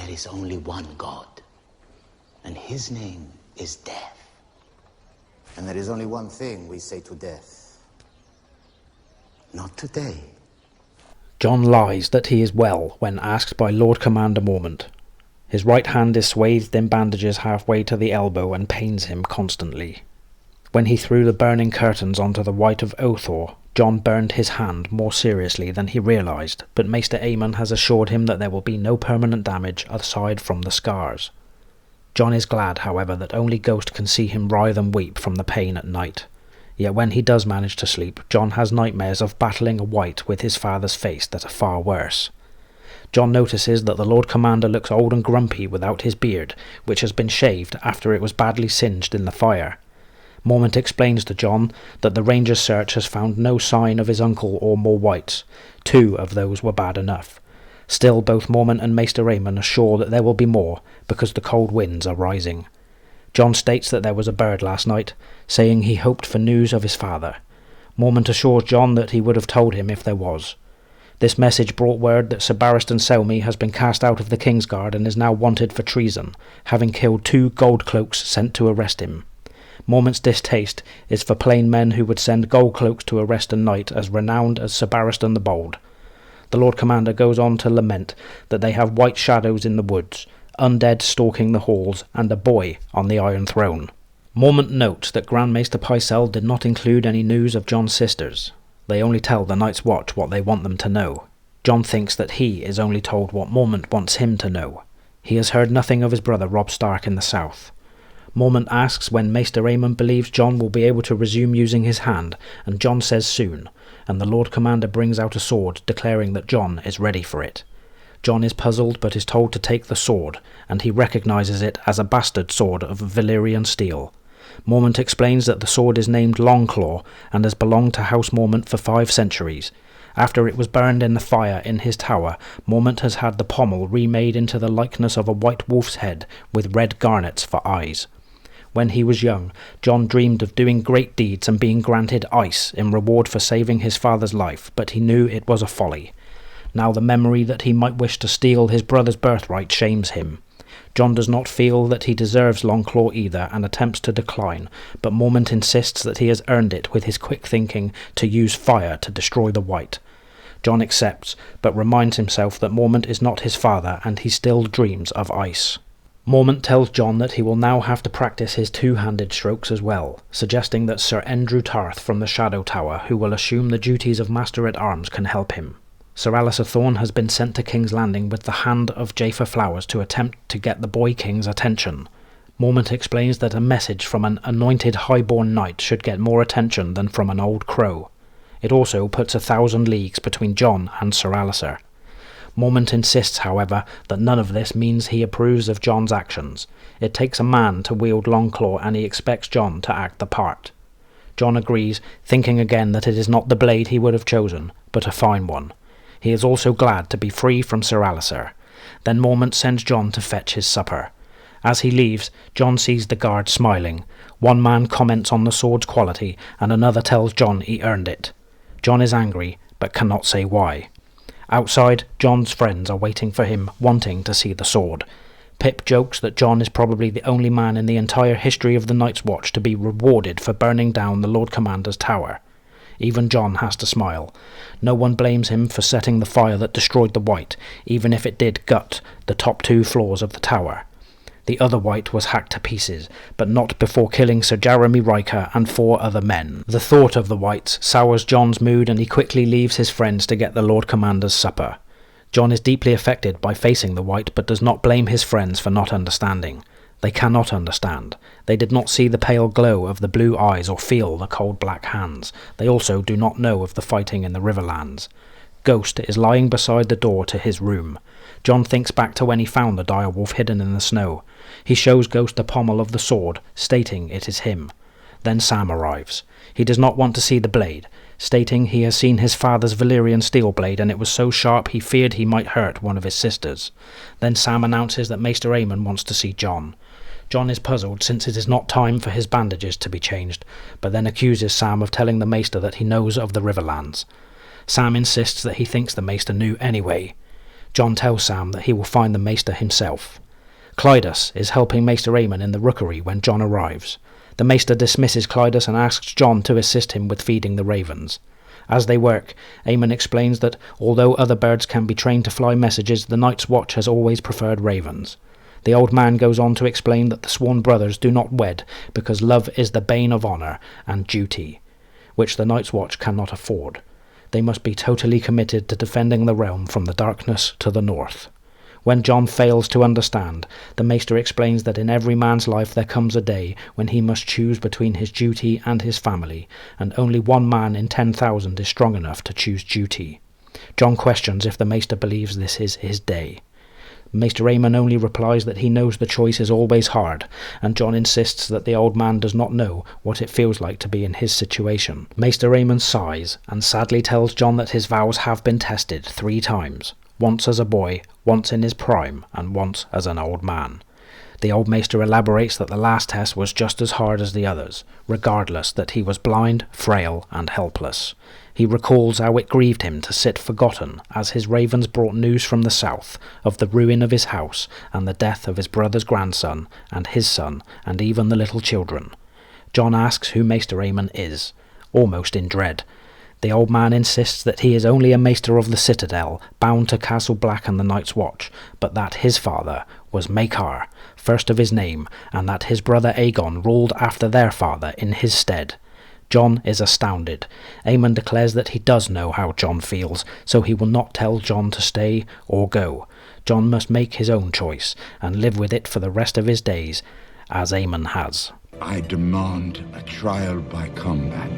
there is only one God, and his name is death. And there is only one thing we say to death. Not today. Jon lies that he is well when asked by Lord Commander Mormont. His right hand is swathed in bandages halfway to the elbow and pains him constantly. When he threw the burning curtains onto the Wight of Othor, Jon burned his hand more seriously than he realised, but Maester Aemon has assured him that there will be no permanent damage aside from the scars. Jon is glad, however, that only Ghost can see him writhe and weep from the pain at night. Yet when he does manage to sleep, Jon has nightmares of battling a wight with his father's face that are far worse. Jon notices that the Lord Commander looks old and grumpy without his beard, which has been shaved after it was badly singed in the fire. Mormont explains to Jon that the Ranger's search has found no sign of his uncle or more wights. 2 of those were bad enough. Still, both Mormont and Maester Aemon are sure that there will be more, because the cold winds are rising. Jon states that there was a bird last night, saying he hoped for news of his father. Mormont assures Jon that he would have told him if there was. This message brought word that Sir Barristan Selmy has been cast out of the Kingsguard and is now wanted for treason, having killed 2 gold cloaks sent to arrest him. Mormont's distaste is for plain men who would send gold cloaks to arrest a knight as renowned as Sir Barristan the Bold. The Lord Commander goes on to lament that they have white shadows in the woods, undead stalking the halls, and a boy on the Iron Throne. Mormont notes that Grand Maester Pycelle did not include any news of Jon's sisters. They only tell the Night's Watch what they want them to know. Jon thinks that he is only told what Mormont wants him to know. He has heard nothing of his brother Robb Stark in the south. Mormont asks when Maester Aemon believes Jon will be able to resume using his hand, and Jon says soon, and the Lord Commander brings out a sword, declaring that Jon is ready for it. Jon is puzzled but is told to take the sword, and he recognises it as a bastard sword of Valyrian steel. Mormont explains that the sword is named Longclaw and has belonged to House Mormont for 5 centuries. After it was burned in the fire in his tower, Mormont has had the pommel remade into the likeness of a white wolf's head with red garnets for eyes. When he was young, Jon dreamed of doing great deeds and being granted ice in reward for saving his father's life, but he knew it was a folly. Now the memory that he might wish to steal his brother's birthright shames him. Jon does not feel that he deserves Longclaw either and attempts to decline, but Mormont insists that he has earned it with his quick thinking to use fire to destroy the Wight. Jon accepts, but reminds himself that Mormont is not his father and he still dreams of ice. Mormont tells Jon that he will now have to practice his 2-handed strokes as well, suggesting that Sir Endrew Tarth from the Shadow Tower, who will assume the duties of Master-at-Arms, can help him. Sir Alliser Thorne has been sent to King's Landing with the hand of Jafer Flowers to attempt to get the Boy King's attention. Mormont explains that a message from an anointed highborn knight should get more attention than from an old crow. It also puts 1,000 leagues between Jon and Sir Alliser. Mormont insists, however, that none of this means he approves of Jon's actions. It takes a man to wield Longclaw and he expects Jon to act the part. Jon agrees, thinking again that it is not the blade he would have chosen, but a fine one. He is also glad to be free from Sir Alliser. Then Mormont sends Jon to fetch his supper. As he leaves, Jon sees the guard smiling. One man comments on the sword's quality, and another tells Jon he earned it. Jon is angry, but cannot say why. Outside, Jon's friends are waiting for him, wanting to see the sword. Pip jokes that Jon is probably the only man in the entire history of the Night's Watch to be rewarded for burning down the Lord Commander's tower. Even Jon has to smile. No one blames him for setting the fire that destroyed the Wight, even if it did gut the top 2 floors of the tower. The other Wight was hacked to pieces, but not before killing Sir Jeremy Riker and 4 other men. The thought of the Wights sours Jon's mood and he quickly leaves his friends to get the Lord Commander's supper. Jon is deeply affected by facing the Wight but does not blame his friends for not understanding. They cannot understand. They did not see the pale glow of the blue eyes or feel the cold black hands. They also do not know of the fighting in the Riverlands. Ghost is lying beside the door to his room. Jon thinks back to when he found the direwolf hidden in the snow. He shows Ghost the pommel of the sword, stating it is him. Then Sam arrives. He does not want to see the blade, stating he has seen his father's Valyrian steel blade and it was so sharp he feared he might hurt one of his sisters. Then Sam announces that Maester Aemon wants to see Jon. Jon is puzzled since it is not time for his bandages to be changed, but then accuses Sam of telling the Maester that he knows of the Riverlands. Sam insists that he thinks the Maester knew anyway. Jon tells Sam that he will find the Maester himself. Clydas is helping Maester Aemon in the rookery when Jon arrives. The Maester dismisses Clydas and asks Jon to assist him with feeding the ravens. As they work, Aemon explains that although other birds can be trained to fly messages, the Night's Watch has always preferred ravens. The old man goes on to explain that the sworn brothers do not wed because love is the bane of honour and duty, which the Night's Watch cannot afford. They must be totally committed to defending the realm from the darkness to the north. When Jon fails to understand, the Maester explains that in every man's life there comes a day when he must choose between his duty and his family, and only one man in 10,000 is strong enough to choose duty. Jon questions if the Maester believes this is his day. Maester Aemon only replies that he knows the choice is always hard, and Jon insists that the old man does not know what it feels like to be in his situation. Maester Aemon sighs and sadly tells Jon that his vows have been tested 3 times, once as a boy, once in his prime, and once as an old man. The old Maester elaborates that the last test was just as hard as the others, regardless that he was blind, frail, and helpless. He recalls how it grieved him to sit forgotten as his ravens brought news from the south of the ruin of his house and the death of his brother's grandson and his son and even the little children. Jon asks who Maester Aemon is, almost in dread. The old man insists that he is only a Maester of the Citadel, bound to Castle Black and the Night's Watch, but that his father was Maekar, first of his name, and that his brother Aegon ruled after their father in his stead. Jon is astounded. Aemon declares that he does know how Jon feels, so he will not tell Jon to stay or go. Jon must make his own choice, and live with it for the rest of his days, as Aemon has. I demand a trial by combat.